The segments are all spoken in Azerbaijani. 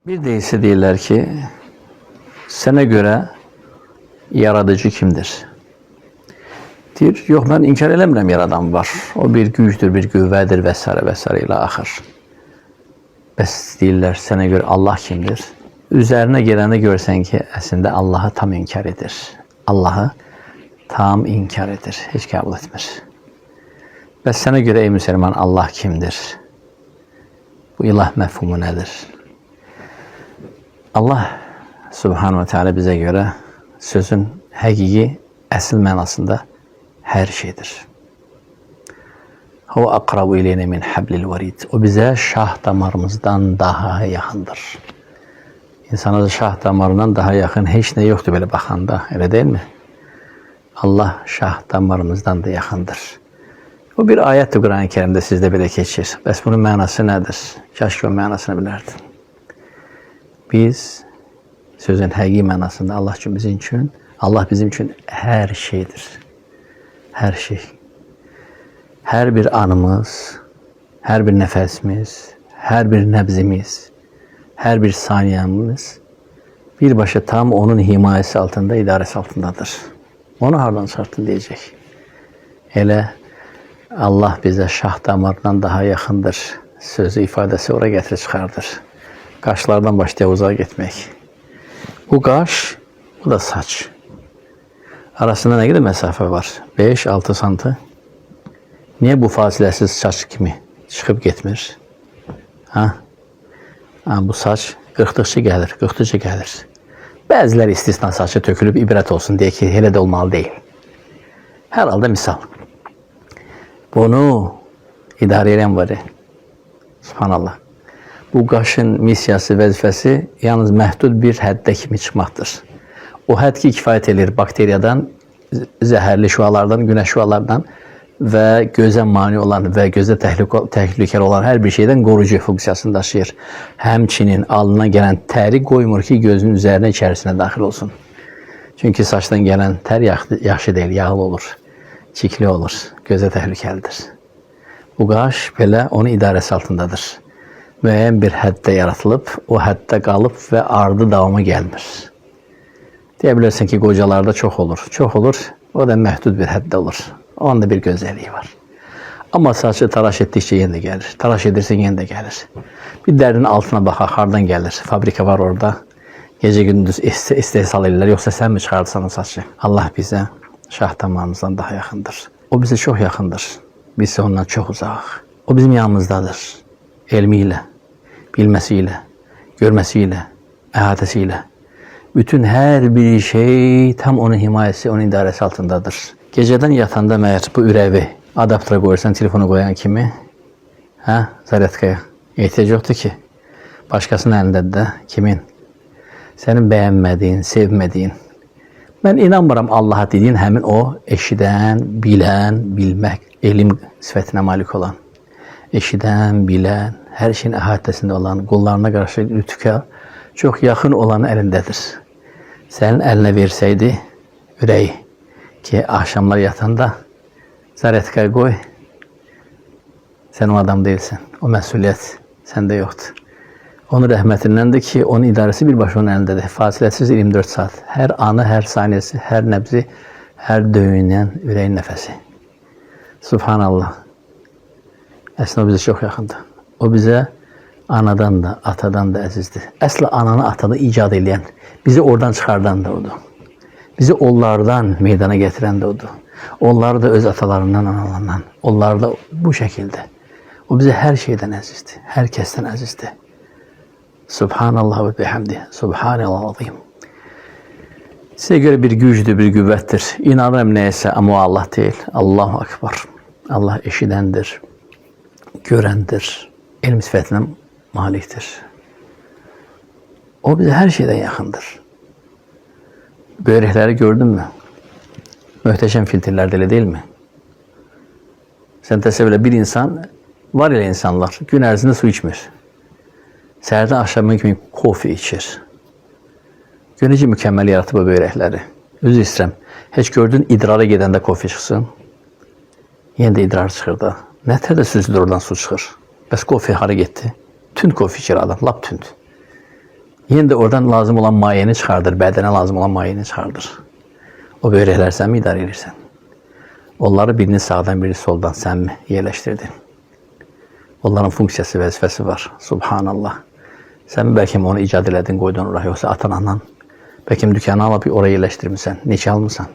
Bir deyilse deyirlər ki, sənə görə yaradıcı kimdir? Deyir, yox, mən inkar eləmirəm yaradan var. O bir gücdür, bir qüvvədir və s. və s. ilə axır. Bəs deyirlər, sənə görə Allah kimdir? Üzərinə gələndə görsən ki, əslində Allahı tam inkar edir. Allahı tam inkar edir, heç qəbul etmir. Bəs sənə görə ey müsəlman, Allah kimdir? Bu ilah məfhumu nədir? Allah Subhanahu wa Teala bizə görə sözün həqiqi, əsl mənasında hər şeydir. Huve akrabu ileynə min hablil varid. O bizə şah damarımızdan daha yaxındır. İnsana şah damarından daha yaxın heç nə yoxdur belə baxanda, elə deyilmi? Allah şah damarımızdan da yaxındır. O bir ayətdir Quran-ı Kerimdə sizdə belə keçir. Bəs bunun mənası nədir? Kaş ki o mənasını bilərdin. Biz sözün həqiqi mənasında Allah bizim üçün hər şeydir. Hər şey. Hər bir anımız, hər bir nəfəsimiz, hər bir nəbzimiz, hər bir saniyemiz birbaşa tam onun himayəsi altında, idarəsi altındadır. Onu hardan çıxartdın deyəcək. Elə Allah bizə şah damarından daha yaxındır. Sözü ifadəsi ora gətirib çıxardır. Qaşlardan başlayaq uzağa getmək. Bu qaş, bu da saç. Arasında nə qədər məsafə var? 5-6 santı. Niyə bu fasiləsiz saç kimi çıxıb getmir? Bu saç qırxdıqca gəlir. Bəziləri istisna saçı tökülüb ibrət olsun deyə ki, elə də olmalı deyil. Hər halda misal. Bunu idarə edən var. Subhanallah. Bu qaşın missiyası, vəzifəsi yalnız məhdud bir həddə kimi çıxmaqdır. O hədd ki, kifayət edir bakteriyadan, zəhərli şüalardan, günəş şüalardan və gözə mani olan və gözə təhlükəli olan hər bir şeydən qorucu funksiyasını daşıyır. Həmçinin alına gələn təri qoymur ki, gözün üzərinə, içərisinə daxil olsun. Çünki saçdan gələn tər yaxşı deyil, yağlı olur, çikli olur, gözə təhlükəlidir. Bu qaş belə onun idarəsi altındadır. Müəyyən bir həddə yaratılıb, o həddə qalıb və ardı davamı gəlmir. Deyə bilərsən ki, qocalarda çox olur, o da məhdud bir həddə olur. Onun da bir gözəlliyi var. Amma saçı taraş etdikcə yenə də gəlir, taraş edirsən yenə də gəlir. Bir dərinin altına baxaq, hardan gəlir? Fabrika var orada, gecə-gündüz istehsal edirlər, yoxsa sən mi çıxardırsan o saçı? Allah bizə şah damarımızdan daha yaxındır. O bizə çox yaxındır, biz ondan çox uzaq. O bizim yanımızdadır. Elmiyle, bilmesiyle, görmesiyle, əhatəsiyle. Bütün hər bir şey tam onun himayəsi, onun idarəsi altındadır. Gecədən yatanda məyər bu ürəvi adaptıra qoyursan, telefonu qoyan kimi, zaryadkaya ehtiyac yoxdur ki. Başqasının əlindədir də, kimin? Sənin bəyənmədiyin, sevmədiyin. Mən inanmıram Allaha dediyin həmin o eşidən, bilən, bilmək, elm sifətinə malik olan. Eşidən, bilən, hər şeyin əhatəsində olan, qullarına qarşı lütfə çox yaxın olan əlindədir. Sənin əlinə versəydi ürəyi ki, axşamlar yatanda zaryadkaya qoy, sən o adam deyilsən, o məsuliyyət səndə yoxdur. Onun rəhmətindəndir ki, onun idarəsi birbaşa onun əlindədir. Fasiləsiz 24 saat. Hər anı, hər saniyəsi, hər nəbzi, hər döyünən ürəyin nəfəsi. Subhanallah. Əslində o bizə çox yaxındır. O bizə anadan da, atadan da əzizdir. Əslə ananı, atanı icad edən, bizi oradan çıxardan da odur. Bizi onlardan meydana gətirən də odur. Onları da öz atalarından, analarından, onları da bu şəkildə. O bizə hər şeydən əzizdir, hər kəsdən əzizdir. Subhanallah və bihamdi, subhanallah azim. Sizə görə bir gücdür, bir qüvvətdir. İnanırım nəyəsə, amma o Allah deyil. Allahu Akbar. Allah eşidəndir, görəndir, elm sifətinə malikdir. O bizə hər şeydən yaxındır. Böyrəkləri gördün mü? Möhtəşəm filtrlərdə elə deyilmi? Sən təsəvvür elə, bir insan, var elə insanlar, gün ərzində su içmir. Səhərdən axşamın kimi kofe içir. Gör necə mükəmməl yaratıb o böyrəkləri. Üzr istəyirəm, heç gördün idrara gedəndə kofe çıxsın? Yenə də idrar çıxır da. Nətər də süzülür oradan su çıxır. Bəs kofe hara getdi? Tünd kofe içir adam, lap tünd. Yenə də oradan lazım olan mayeni çıxardır, bədənə lazım olan mayeni çıxardır. O böyrəklər sən mi idarə edirsən? Onları birini sağdan, birini soldan sən mi yerləşdirdin? Onların funksiyası, vəzifəsi var. Subhanallah. Sən bəlkə onu icad elədin, qoydun oraya, yoxsa atan-anan. Bəlkə dükkanı alıb oraya yerləşdirmirsən, neçə almısan?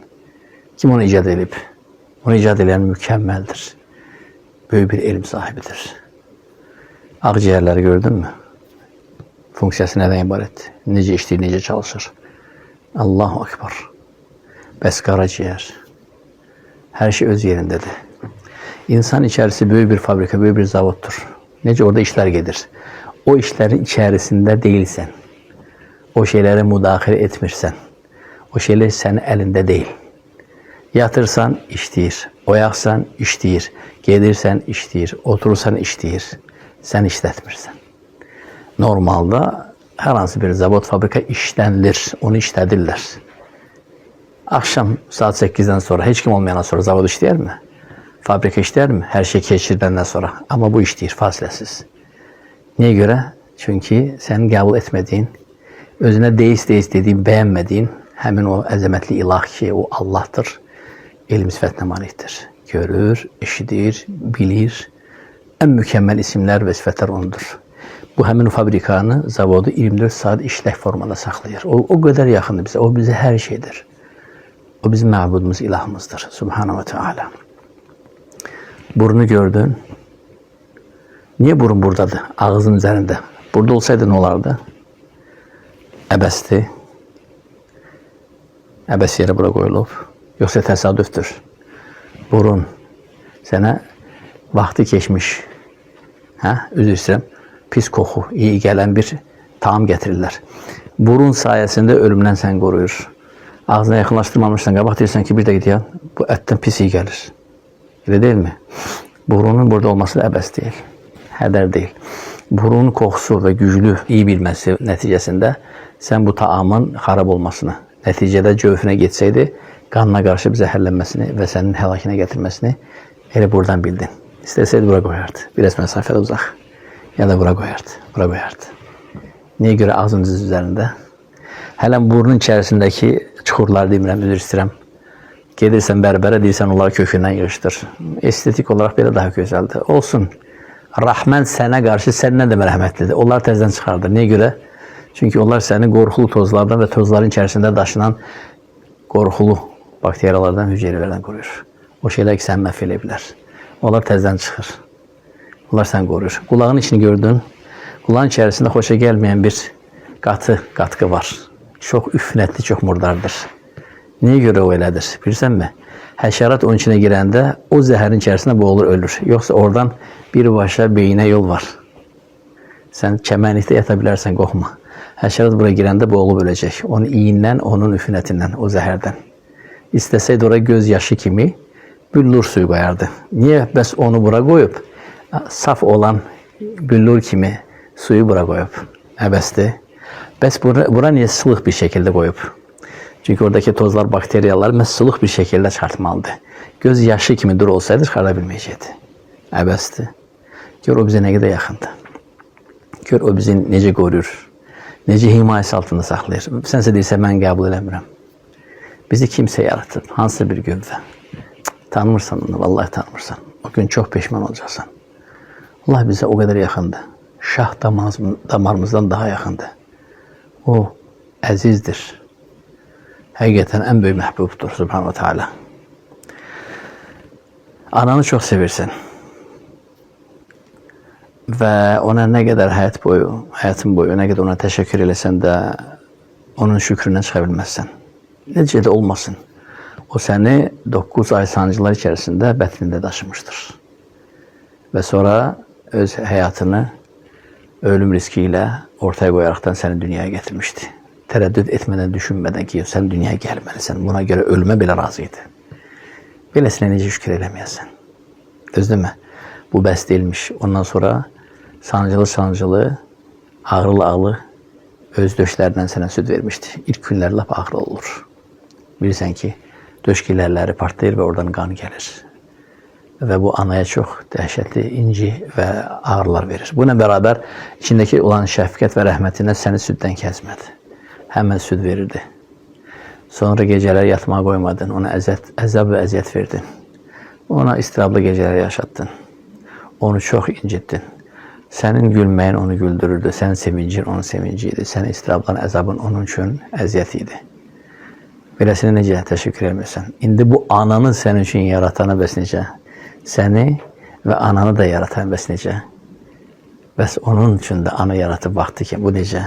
Kim onu icad edib? Onu icad edən mükəmməldir. Böyük bir elm sahibidir. Ağciyərləri gördün mü? Funksiyası nədən ibarətdir? Necə işləyir, necə çalışır? Allahu Akbar. Bəs qaraciyər. Hər şey öz yerindədir. İnsan içərisi böyük bir fabrika, böyük bir zavoddur. Necə orada işlər gedir? O işlərin içərisində deyilsən. O şeylərə müdaxilə etmirsən. O şeylər sənin əlində deyil. Yatırsan, işləyir. Oyaqsan, işləyir. Gedirsən, işləyir. Oturursan, işləyir. Sən işlətmirsən. Normalda hər hansı bir zavod, fabrika işlənilir, onu işlədirlər. Akşam saat 8'den sonra, heç kim olmayandan sonra zavod işləyər mi? Fabrika işləyər mi? Hər şey keçirdəndən sonra. Amma bu işləyir, fasiləsiz. Niyə görə? Çünki sənin qəbul etmədiyin, özünə deist dediyin, bəyənmədiyin həmin o əzəmətli ilah ki, o Allahdır, elm sifətinə malikdir. Görür, eşidir, bilir. Ən mükəmməl isimlər və sifətlər onundur. Bu həmin fabrikanı, zavodu 24 saat işlək formada saxlayır. O qədər yaxındır bizə. O bizə hər şeydir. O bizim məbudumuz, ilahımızdır. Subhanahu wa ta'ala. Burnu gördün. Niye burun buradadır? Ağzın üzərində. Burada olsaydı ne olardı? Əbəsdir. Əbəs yerə bura qoyulub. Yoxsa təsadüftür. Burun sənə vaxtı keçmiş. Üzr istəyirəm. Pis koxu, iyi gələn bir taam gətirirlər. Burun sayəsində ölümdən sən qoruyur. Ağzına yaxınlaşdırmamışsan, qabaq deyirsən ki, bir də gidiyor, bu ətdən pis iyi gəlir. Elə deyilmi? Burunun burada olması da əbəs deyil, hədər deyil. Burunun qoxusu və güclü, iyi bilməsi nəticəsində sən bu taamın xarab olmasını, nəticədə cövfünə getsəydi, qanına qarşı zəhərlənməsini və sənin həlakına gətirməsini elə buradan bildin. İstəsəydi bura qoyardı, biraz məsafədə uzaq. Ya da bura qoyardı, bura qoyardı. Niyə görə ağzın üzərində? Hələn burnun içərisindəki çuxurları demirəm, üzr istəyirəm. Gedirsən bərbərə, deyirsən onları kökündən yığışdır. Estetik olaraq belə daha gözəldir. Olsun, rəhmən sənə qarşı səndən də mərhəmətlidir. Onlar təzdən çıxardır. Niyə görə? Çünki onlar səni qorxulu tozlardan və tozların içərisində daşınan qorxulu bakteriyalardan, hüceyrələrdən qoruyur. O şeylər ki, səni məhv edə bilər. Onlar təzdən çıxır. Onlar sən qoruyur. Qulağın içini gördün. Qulağın içərisində xoşa gəlməyən bir qatqı var. Çox üfnətli, çox murdardır. Niyə görə o elədir? Bilirsənmi? Həşərat onun içine girəndə o zəhərin içərisində boğulur, ölür. Yoxsa oradan birbaşa beyinə yol var. Sən çəmənlikdə yata bilərsən, qorxma. Həşərat buraya girəndə boğulub öləcək. Onun iyindən, onun üfnətindən, o zəhərdən. İstəsəydi oraya göz yaşı kimi büllur suyu qoyardı. Niyə bəs onu bura qoyub? Saf olan büllur kimi suyu bura qoyub. Əbəsdir. Bəs bura niyə sılıq bir şəkildə qoyub? Çünki oradakı tozlar, bakteriyalar məhz sılıq bir şəkildə çıxartmalıdır. Göz yaşı kimi dur olsaydı çıxara bilməyəcəkdi. Əbəsdir. Gör o bizə nə qədər yaxındır. Gör o bizi necə qoruyur. Necə himayəsi altında saxlayır. Sənsə deyirsən, mən qəbul eləmirəm. Bizi kimsə yaratıb, hansı bir qüvvə. Tanımırsan onu, vallahi tanımırsan. O gün çox peşman olacaqsan. Allah bizə o qədər yaxındır. Şah damarımızdan daha yaxındır. O əzizdir. Həqiqətən ən böyük məhbubdur, Subhanahu wa ta'ala. Ananı çox sevirsən. Və ona nə qədər həyatın boyu, nə qədər ona təşəkkür eləsən də onun şükründən çıxa bilməzsən. Necə də olmasın. O səni 9 ay sancılar içərisində bətnində daşımışdır. Və sonra öz həyatını ölüm riski ilə ortaya qoyaraqdan səni dünyaya gətirmişdi. Tərəddüd etmədən, düşünmədən ki, sən dünyaya gəlməlisən. Buna görə ölümə belə razı idi. Beləsinə necə şükür eləməyəsən. Düzdürmü? Bu bəs deyilmiş. Ondan sonra sancılı, ağrılı öz döşlərindən sənə süd vermişdi. İlk günlər lap ağrı olur. Bilirsən ki, döş gilərləri partlayır və oradan qan gəlir. və bu anaya çox dəhşətli inci və ağrılar verir. Bununla bərabər içindəki olan şəfqət və rəhmətindən səni süddən kəsmədi. Həmən süd verirdi. Sonra gecələr yatmağa qoymadın, ona əzab və əziyyət verdin. Ona istirablı gecələr yaşatdın. Onu çox incitdin. Sənin gülməyin onu güldürürdü, sənin sevincin onun sevinci idi, sənin istirabların, əzabın onun üçün əziyyət idi. Beləsini necə təşəkkür etmirsən? İndi bu ananı sənin üçün yaratanı bəs necə? Səni və ananı da yaratan bəs necə? Bəs onun üçün də ana yaratıb vaxtı ki, bu necə?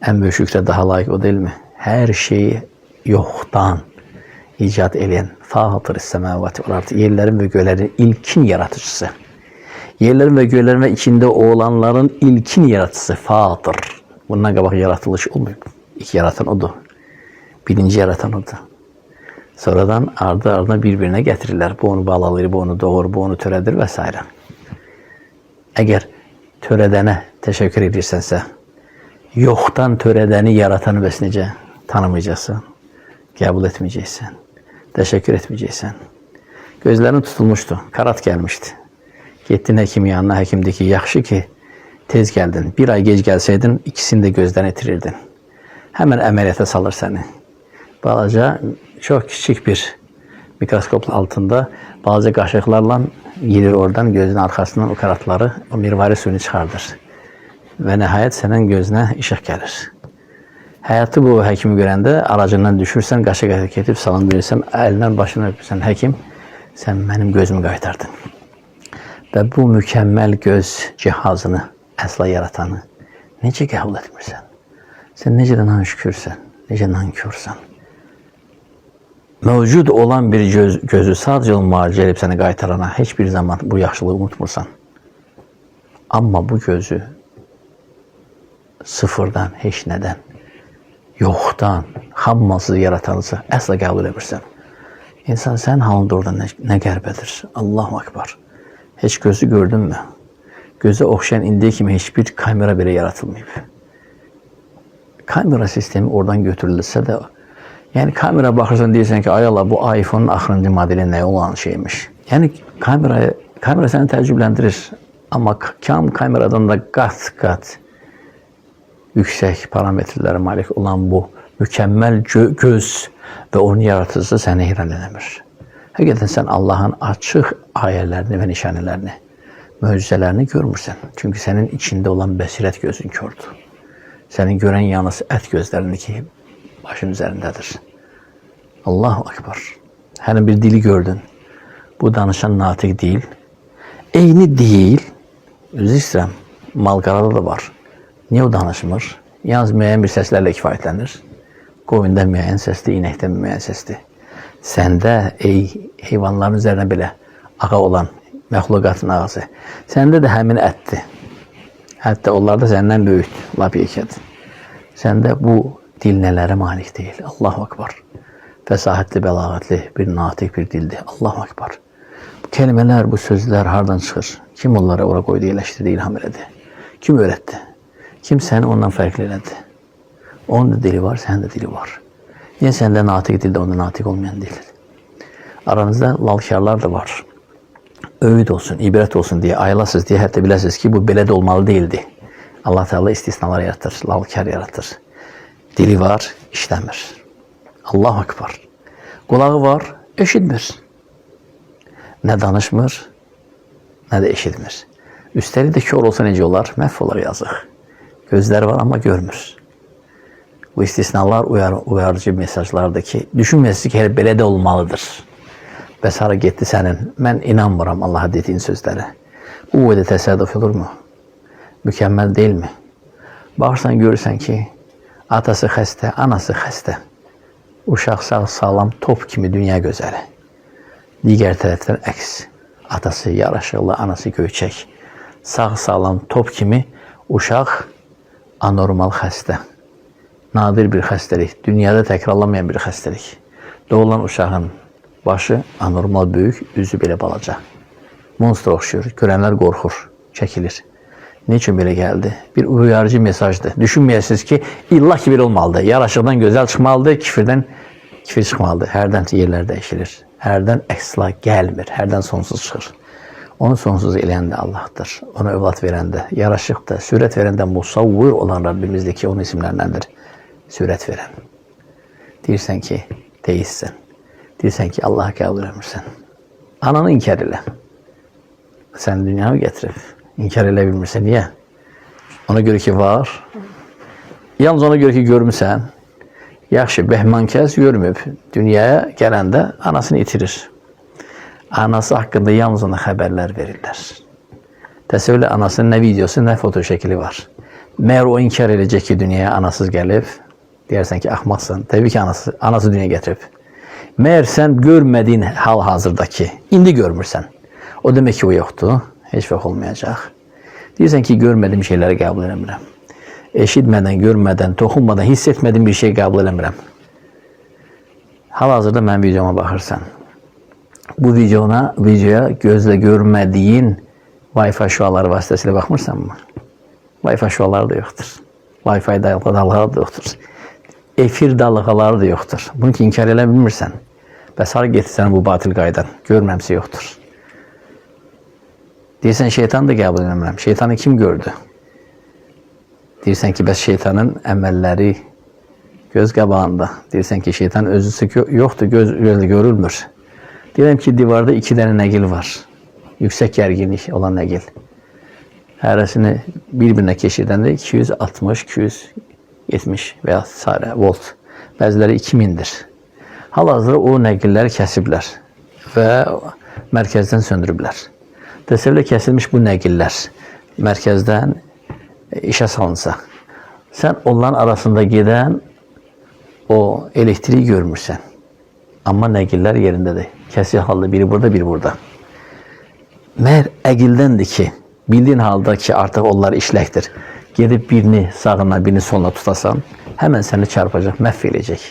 Ən böyük şükrə daha layiq o deyilmi? Hər şeyi yoxdan icad edən Fâtir-i Semâvâti vel Ard, yerlərin və göylərin ilkin yaratıcısı. Yerlərin və göylərin və içində olanların ilkin yaratıcısı Fâtir. Bundan qabaq yaratılış olmayıb. İlk yaratan odur. Birinci yaratan odur. Sonradan ardı-ardına bir-birinə gətirirlər. Bu onu balalayır, bu onu doğur, bu onu törədir və s. Əgər törədənə təşəkkür edirsənsə, yoxdan törədəni, yaratanı bəs necə tanımayacaqsan, qəbul etməyəcəksən, təşəkkür etməyəcəksən. Gözlərin tutulmuşdu, karat gəlmişdi. Getdin həkim yanına, həkim dedi ki, yaxşı ki, tez gəldin. Bir ay gec gəlsəydin, ikisini də gözdən itirirdin. Həmən əməliyyata salır səni. Balaca, çox kiçik bir mikroskop altında balaca qaşıqlarla girir oradan, gözün arxasından o karatları, o mirvari suyunu çıxardır. Və nəhayət sənin gözünə işıq gəlir. Həyatı bu həkimi görəndə aracından düşürsən, qaşıq gedib salam verirsən, əlindən başını öpürsən, həkim, sən mənim gözümü qaytardın. Və bu mükəmməl göz cihazını, əsla yaratanı necə qəbul etmirsən? Sən necə də naşükürsən, necə nankörsən? Mövcud olan bir gözü sadəcə müalicə edib səni qaytarana heç bir zaman bu yaxşılığı unutmursan. Amma bu gözü sıfırdan, heç nədən, yoxdan, hammasız yaratanısı əsla qəbul edirsən. İnsan sən halında orada nə qərbədir? Allahu Akbar. Heç gözü gördünmü? Gözə oxşayan indiyə kimi heç bir kamera belə yaratılmayıb. Kamera sistemi oradan götürülürsə də, yəni kamera baxırsan deyirsən ki, ay Allah, bu iPhone-un axırıncı modeli nə olan şeymiş. Yəni kamera səni təəccübləndirir. Amma kameradan da qat-qat yüksək parametrlərə malik olan bu mükəmməl göz və onun yaratıcısı səni heyran eləmir. Həqiqətən sən Allahın açıq ayələrini və nişanələrini, möcüzələrini görmürsən. Çünki sənin içində olan bəsirət gözün kördür. Sənin görən yalnız ət gözlərini ki, başın üzərindədir. Allahu Akbar. Hələ bir dili gördün. Bu danışan natiq deyil. Eyni deyil. Üzr istəyirəm. Malqarada da var. Niyə o danışmır? Yalnız müəyyən bir səslərlə kifayətlənir. Qoyunda müəyyən səsdir, inəkdə müəyyən səsdir. Səndə, ey heyvanların üzərinə belə ağa olan məxluqatın ağası, səndə də həmin ətdir. Hətta onlar da səndən böyükdür, lap yekədir. Səndə bu dil nələrə malik deyil. Allahu Akbar. Fəsahətli, bəlağətli bir natiq bir dildir. Allahu Akbar. Bu kelimələr, bu sözlər hardan çıxır? Kim onları ora qoydu, eləşdirdi, ilham elədi? Kim öyrətdi? Kim səni ondan fərqli elədi? Onun da dili var, sənin də dili var. Niyə səndə natiq dildə, onda natiq olmayan dildir? Aranızda lalkarlar da var. Öğüd olsun, ibrət olsun deyə ayılasız deyə hətta biləsiniz ki, bu belə də olmalı deyildi. Allah Teala istisnalar yaratır, lalkar yaratır. Dili var, işləmir. Allahu Akbar. Qulağı var, eşitmir. Nə danışmır, nə də eşitmir. Üstəlik də kör olsa necə olar? Məhv olar yazıq. Gözləri var, amma görmür. Bu istisnalar uyarıcı mesajlardır ki, düşünməsiniz ki, hələ belə də olmalıdır. Bəs hara getdi sənin? Mən inanmıram Allaha dediyin sözlərə. Bu boyda təsadüf olurmu? Mükəmməl deyilmi? Baxırsan, görürsən ki, atası xəstə, anası xəstə. Uşaq sağ-sağlam top kimi dünya gözəli. Digər tərəfdən əks. Atası yaraşıqlı, anası göyçək. Sağ-sağlam top kimi uşaq anormal xəstə. Nadir bir xəstəlik, dünyada təkrarlanmayan bir xəstəlik. Doğulan uşağın başı anormal böyük, üzü belə balaca. Monster oxşuyur, görənlər qorxur, çəkilir. Ne üçün belə gəldi? Bir uyarıcı mesajdır. Düşünməyəsiniz ki, illa ki belə olmalıdır. Yaraşıqdan gözəl çıxmalıdır, kifirdən kifir çıxmalıdır. Hərdən yerlər dəyişilir. Hərdən əsla gəlmir. Hərdən sonsuz çıxır. Onu sonsuz eləyən də Allahdır. Ona övlad verən də, yaraşıq da, sürət verən də musavvir olan Rabbimizdir ki, onun isimlərindəndir. Sürət verən. Deyirsən ki, deistsən. Deyirsən ki, Allah'a qəbul etmirsən. Ananı inkar elə. Sən dünyanı gətirib. İnkar elə bilmirsən. Niyə? Ona görə ki, var. Yalnız ona görə ki, görmüsən. Yaxşı, Bəhmankəs görmüb. Dünyaya gələndə anasını itirir. Anası haqqında yalnız ona xəbərlər verirlər. Təsəvvürlə anasının nə videosu, nə foto şəkili var. Məyər o inkar edəcək ki, dünyaya anasız gəlib, deyərsən ki, axmaqsan. Təbii ki, anası dünyaya gətirib. Məyər sən görmədiyin hal-hazırdakı, indi görmürsən. O demək ki, o yoxdur, heç vaxt olmayacaq. Deyirsən ki, görmədiyim şeyləri qəbul eləmirəm. Eşitmədən, görmədən, toxunmadan, hiss etmədiyim bir şey qəbul eləmirəm. Hal-hazırda mənim videoma baxırsan. Bu videoya gözlə görmədiyin Wi-Fi şüaları vasitəsilə baxmırsanmı? Wi-Fi şüaları da yoxdur. Wi-Fi dalğaları da yoxdur. Efir dalğaları da yoxdur. Bunu ki, inkar elə bilmirsən. Bəs hara getirsən bu batil qaydan? Görməmsə yoxdur. Deyirsən, şeytanı da qəbul eləmirəm. Şeytanı kim gördü? Deyirsən ki, bəs şeytanın əməlləri göz qabağında. Deyirsən ki, şeytan özüsü yoxdur, gözlə görülmür. Deyirəm ki, divarda 2 dənə nəqil var. Yüksək gərginlik olan nəqil. Hərəsini bir-birinə keçirdəndə 260, 270 və ya s. volt. Bəziləri 2000'dir. Hal-hazırda o nəqilləri kəsiblər və mərkəzdən söndürüblər. Təsəvvürlə kəsilmiş bu nəqillər mərkəzdən işə salınsa, sən onların arasında gedən o elektriği görmürsən. Amma nəqillər yerindədir. Kəsik halda biri burada, biri burada. Məhər əqildəndir ki, bildiyin halda ki, artıq onlar işləkdir. Gedib birini sağına, birini soluna tutasan, həmən səni çarpacaq, məhv eləyəcək.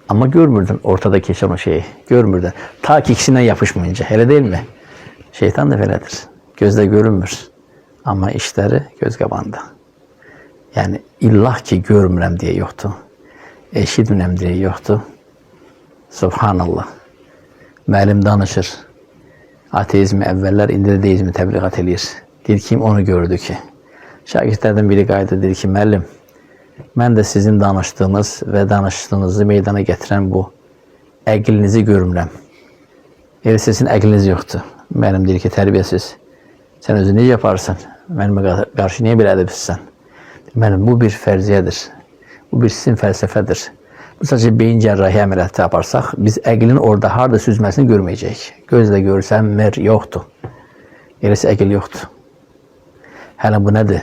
Amma görmürdün ortada keçən o şeyi, görmürdün. Ta ki ikisindən yapışmayınca, elə deyilmi? Şeytan da belədir. Gözlə görünmür. Amma işləri göz qabağında. Yəni, illah ki, görmürəm deyə yoxdur. Eşitmirəm deyə yoxdur. Subhanallah. Müəllim danışır. Ateizmi əvvəllər, indi də deizmi təbliğat eləyir. Deyir ki, onu gördü ki. Şagirdlərdən biri qayıdır, deyir ki, müəllim, mən də sizin danışdığınız və danışdığınızı meydana gətirən bu əqlinizi görmürəm. Elə sizin əqliniz yoxdur. Müəllim deyir ki, tərbiyəsiz. Sən özü necə yaparsan? Mənimə qarşı niyə bir ədəbsizsən? Müəllim, bu bir fərziyyədir. Bu bir sizin fəlsəfədir. Bu sadəcə beyin cərrahi əməliyyatı yaparsaq, biz əqlin orada harada süzməsini görməyəcəyik. Gözlə görürsən, yoxdur. Eləsi əql yoxdur. Hələ bu nədir?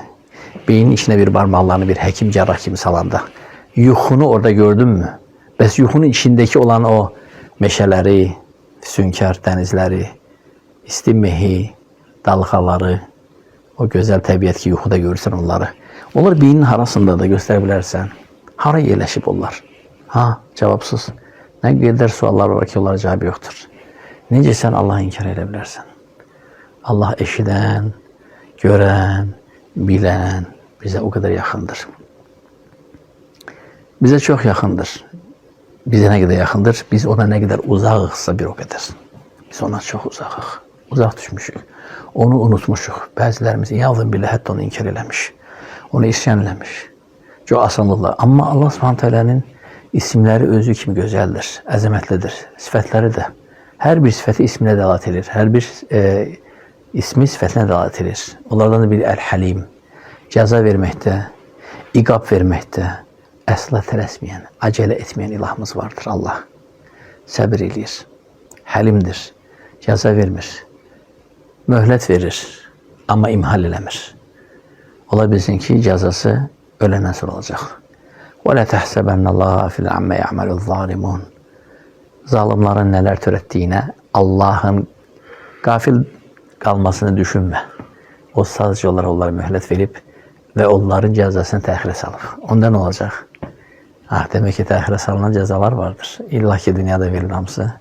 Beynin içinə bir barmaqlarını bir həkim cərrah kimi salanda, yuxunu orada gördünmü? Bəs yuxunun içindəki olan o meşələri, sünkar dənizləri, isti mehi, dalğaları, o gözəl təbiət ki, yuxuda görürsən onları. Onlar beynin harasında da göstərə bilərsən. Hara yerləşib onlar? Ha, cavabsız. Nə qədər suallar var ki, onlara cavabı yoxdur. Necə sən Allah'ı inkar edə bilərsən? Allah eşidən, görən, bilən, bizə o qədər yaxındır. Bizə çox yaxındır. Bizə nə qədər yaxındır? Biz ona nə qədər uzaqıqsa bir o qədər. Biz ona çox uzaqıq. Uzaq düşmüşük. Onu unutmuşuq. Bəzilərimiz yalvın bilə hətta onu inkar eləmiş. Onu isyan eləmiş. Çox asanlıqla. Amma Allah Subhanahu isimləri özü kimi gözəldir, əzəmətlidir. Sifətləri də. Hər bir sifəti isminə dəlalət edir. Hər bir ismi sifətinə dəlalət edir. Onlardan da biri Əl-Həlim. Cəza verməkdə, iqab verməkdə əsla tələsməyən, acələ etməyən ilahımız vardır Allah. Səbir eləyir. Həlimdir. Cəza vermir. Möhlət verir. Amma imhal eləmir. Ola bilsin ki, cəzası öləndən sonra olacaq. وَلَا تَحْسَبَنَّ اللّٰهَ فِي الْعَمَّ يَعْمَلُ الظَّالِمُونَ Zalimların nələr törətdiyinə Allah'ın qafil qalmasını düşünmə. O sadəcə onlara möhlət verib və onların cəzasını təxirə salıb. Onda nə olacaq? Demək ki, təxirə salınan cəzalar vardır. İlla ki, dünyada verilir hamısı.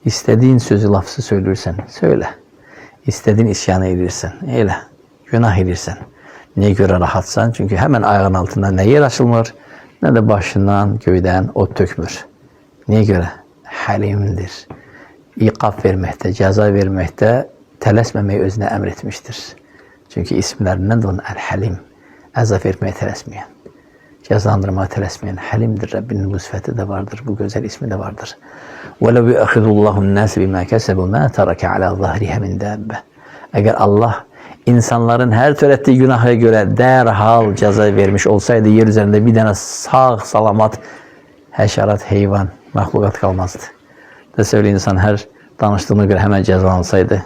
İstədiyin sözü, lafzı söylürsən, söylə. İstədiyin isyanı edirsən, elə. Günah edirsən. Niyə görə rahatsan? Çünki həmən ayağın altında nə yer açılmır, nə də başından, göydən od tökmür. Niyə görə? Həlimdir. İqab verməkdə, cəza verməkdə tələsməməyi özünə əmr etmişdir. Çünki isimlərindən də onun Əl-Həlim, əzab verməyə tələsməyən, cəzalandırmağa tələsməyən Həlimdir. Rəbbinin bu sifəti də vardır, bu gözəl ismi də vardır. وَلَوْ يَأْخِذُ اللّٰهُ النَّاسِ بِمَا كَسَبُوا مَا تَرَكَ عَلَى ظَهْرِهَا مِنْ دَابَّةٍ. Əgər Allah insanların hər törətdiyi günaha görə dərhal cəza vermiş olsaydı, yer üzərində bir dənə sağ, salamat həşərat, heyvan, məxluqat qalmazdı. Təsəvvür insan hər danışdığına görə həmən cəzalansaydı,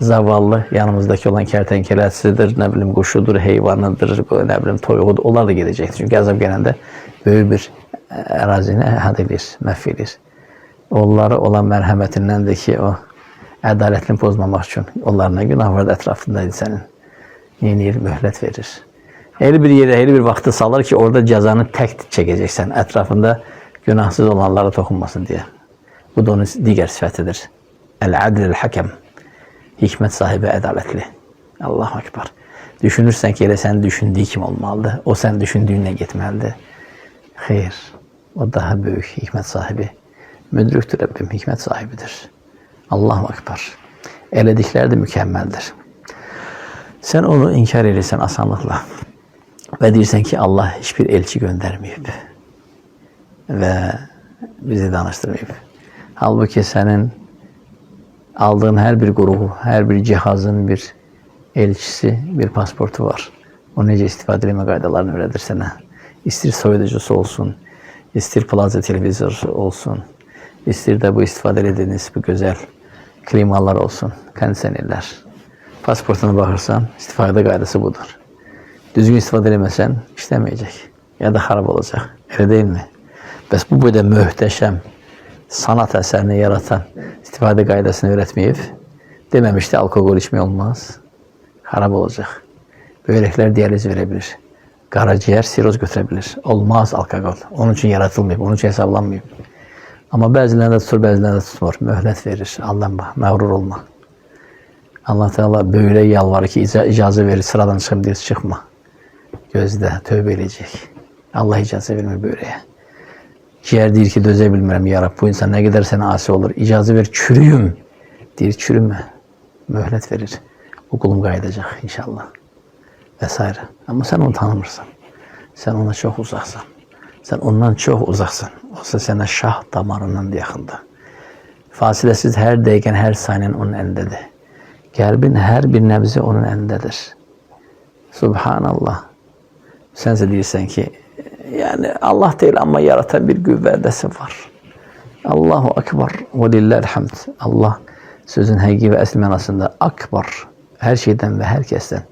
zavallı yanımızdakı olan kərtənkələsidir, nə bilim quşudur, heyvanıdır, nə bilim toyuğudur, onlar da gedəcəkdir. Çünki əzab gələndə böyük bir ərazini əhad edir, məhv edir. Onlara olan mərhəmətindəndir ki, o ədalətini pozmamaq üçün onların nə günah vardı ətrafındaydı sənin. Yeniyir, möhlət verir. Elə bir yerə, elə bir vaxtı salır ki, orada cəzanı tək çəkəcəksən, ətrafında günahsız olanlara toxunmasın deyə. Bu da onun digər sifətidir. Əl-Adl-Həkəm. Hikmət sahibi, ədalətli. Allahu Ekber. Düşünürsən ki, elə sənin düşündüyü kimi olmalıdır. O sən düşündüyünlə getməlidir. Xeyr. O daha böyük hikmət sahibi. Müdrikdir Rəbbim, hikmət sahibidir. Allahu Ekber. Elədikləri də mükəmməldir. Sən onu inkar edirsən asanlıqla. Və deyirsən ki, Allah hiçbir elçi göndərməyib. Və bizi danışdırmayıb. Halbuki sənin aldığın hər bir qrupu, hər bir cihazın bir elçisi, bir pasportu var. O necə istifadə etmə qaydalarını öyrədir sənə. İstir soyuducusu olsun, istir plaza televizor olsun, istir də bu istifadə ediniz bu gözəl klimalar olsun, kondisionerlər. Pasportuna baxırsan, istifadə qaydası budur. Düzgün istifadə etməsən, işləməyəcək ya da xarab olacaq. Elə deyilmi? Bəs bu boyda möhtəşəm sanat əsərini yaratan istifadə qaydasını öyrətməyib, deməmişdi alkoqol içmək olmaz, xarab olacaq. Böyrəklər dializ verə bilir, qaraciyər siroz götürə bilir. Olmaz alkoqol, onun üçün yaratılmayıb, onun üçün hesablanmayıb. Amma bəzilərində tutur, bəzilərində tutmur, möhlət verir, aldanma, məğrur olma. Allah Teala böyrə yalvarır ki, icazə verir, sıradan çıxım deyir, çıxma. Gözdə, tövbə edəcək. Allah icazə vermir böyrəyə. Ciğer deyir ki, dözə bilmirəm, ya Rab, bu insan nə qədər sənə asi olur. İcazə ver, çürüyüm. Deyir, çürümə. Möhlət verir. Bu qulum qayıdacaq inşallah. Və s. Amma sən onu tanımırsan. Sən ona çox uzaqsan. Sən ondan çox uzaqsan. Olsa sənə şah damarından da yaxındır. Fasiləsiz hər dəqiqən, hər saniyən onun əlindədir. Qəlbin hər bir nəbzi onun əlindədir. Subhanallah. Sənsə deyirsən ki, yani Allah değil ama yaratan bir güvvədəsi var. Allahu Akbar və lilləhilhamd. Allah sözün həqiqi və əsl mənasında akbar, hər şeydən və hər kəsdən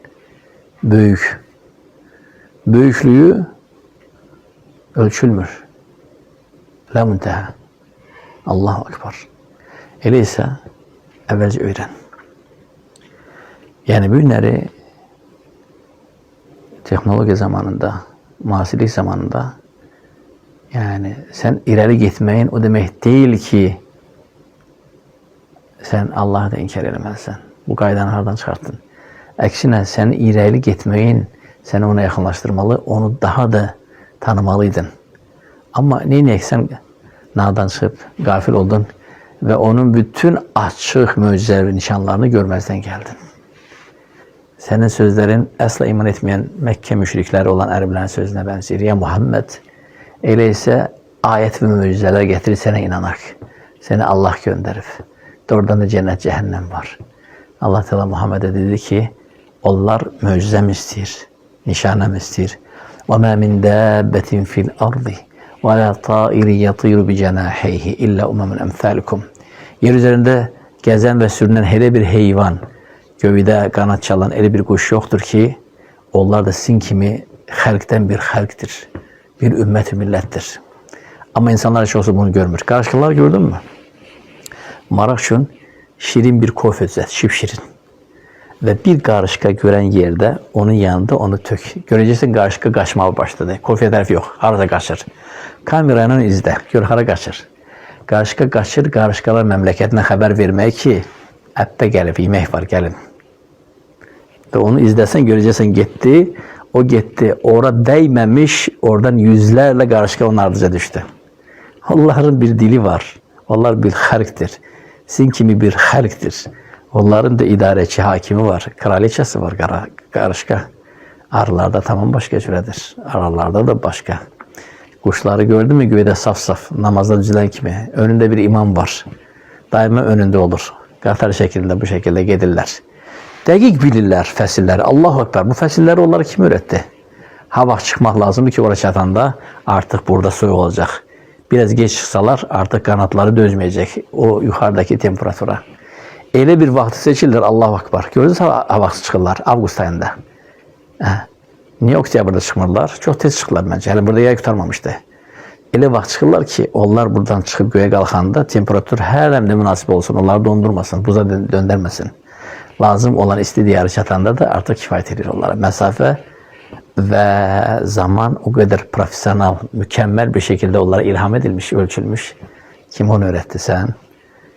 böyük. Böyüklüyü ölçülmür. La müntəhə. Allahu Akbar. Elə isə əvvəlcə öyrən. Yəni bu günləri texnologiya zamanında, müasirlik zamanında yani sen ileri gitmeyin o demek değil ki sen Allah'ı da inkar edemezsin. Bu qaydanı hardan çıxartdın? Əksinə sen ileri gitmeyin seni ona yaxınlaşdırmalı, onu daha da tanımalıydın. Ama neynəyək sen nadan çıxıb, qafil oldun ve onun bütün açıq möcüzəvi nişanlarını görməzdən gəldin. Sənin sözlərin əsla iman etməyən Məkkə müşrikləri olan ərəblərin sözünə bənzəyir. Ya Muhammed, elə isə ayət və möcüzələr gətirir sənə inanaq. Səni Allah göndərib. Doğrudan da cənnət, cəhənnəm var. Allah Teala Muhammedə dedi ki, onlar möcüzəm istəyir, nişanəm istəyir. وَمَا مِنْ دَابَّةٍ فِي الْأَرْضِ وَلَا طَائِرٍ يَطِيرُ بِجَنَاحَيْهِ إِلَّا أُمَمٌ أَمْثَالُكُمْ. Yer üzərində gəzən və sürünən elə bir heyvan, göydə qanat çalan elə bir quş yoxdur ki, onlar da sizin kimi xəlqdən bir xəlqdir, bir ümmət-i millətdir. Amma insanlar heç olsa bunu görmür. Qarışqalar gördün mü? Maraq üçün şirin bir kofe düzət, şipşirin. Və bir qarışqa görən yerdə onun yanında onu tök. Görəcəksən qarışqa qaçmağa başladı. Kofeyə tərəf yox, harada qaçır. Kamerayla izlə, gör hara qaçır. Qarışqa qaçır, qarışqalar məmləkətinə xəbər vermək ki, ətdə gəlib, yemək var, gəlin. Və onu izləsən, görəcəksən getdi, O gitti. Orada değmemiş. Oradan yüzlerle karışka onun ardıca düştü. Onların bir dili var. Onlar bir halktir. Sizin kimi bir halktir. Onların da idareci hakimi var. Kraliçesi var karışka. Arılarda tamam başka cüredir. Arılarda da başka. Kuşları gördün mü göğde saf saf. Namazda düzülen kimi. Önünde bir imam var. Daima önünde olur. Qatar şeklinde bu şekilde gedirlər. Dəqiq bilirlər fəsilləri. Allahu Ekber. Bu fəsilləri onlara kim öğretti? Ha vaxt çıxmaq lazımdır ki oraya çatanda artık burada soyuq olacaq. Biraz geç çıxsalar artık kanatları dözməyəcək o yuxarıdaki temperatura. Elə bir vaxtı seçirlər Allahu Ekber. Görürsünüz ha vaxt çıxırlar avqust ayında. Niye oktyabrda çıxmırlar? Çox tez çıxırlar məncə. Hələ burada yay qurtarmamışdı. Elə vaxt çıxırlar ki, onlar buradan çıxıb göyə qalxanda temperatur hər həmdə münasib olsun, onları dondurmasın, buza döndərməsin. Lazım olan isti diyarı çatanda da artıq kifayət edir onlara. Məsafə və zaman o qədər profesional, mükəmməl bir şekilde onlara ilham edilmiş, ölçülmüş. Kim onu öğretti sen?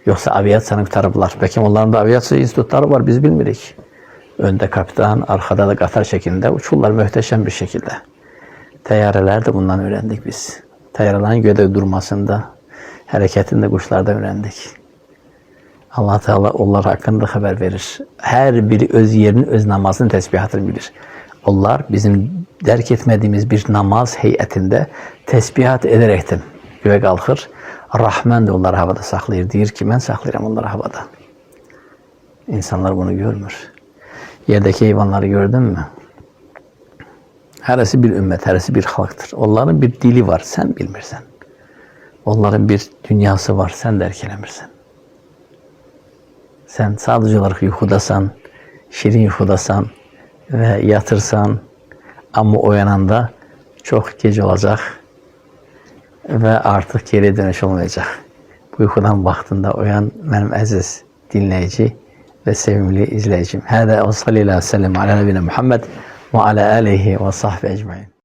Yoksa aviasiyanı qurtarıblar. Bəlkə onların da aviasiya institutları var, biz bilmirik. Önde kapitan, arkada da qatar şeklinde uçurlar möhtəşəm bir şekilde. Təyyarələri de bundan öğrendik biz. Təyyarələrin göydə durmasında, hərəkətində quşlardan öğrendik. Allah Teala onlar hakkında haber verir. Her biri öz yerini, öz namazını, tesbihatını bilir. Onlar bizim dərk etmediğimiz bir namaz heyətində tesbihat ederekten göğe qalxır. Rahman da onları havada saxlayır. Deyir ki, mən saxlayıram onları havada. İnsanlar bunu görmür. Yerdeki hayvanları gördün mü? Hərəsi bir ümmət, hərəsi bir xalqdır. Onların bir dili var, sen bilmirsən. Onların bir dünyası var, sen dərk eləmirsən. Sen sadece olarak yuxudasan, şirin yuxudasan ve yatırsan, ama oyananda çok gece olacak ve artık geri dönüş olmayacak. Bu yuxudan vaxtında oyan benim əziz dinleyici ve sevimli izleyicim. Hâdâ ve sallallahu aleyhi ve sellem ala nebine Muhammed ve ala alihi ve sahbihi ecmaîn.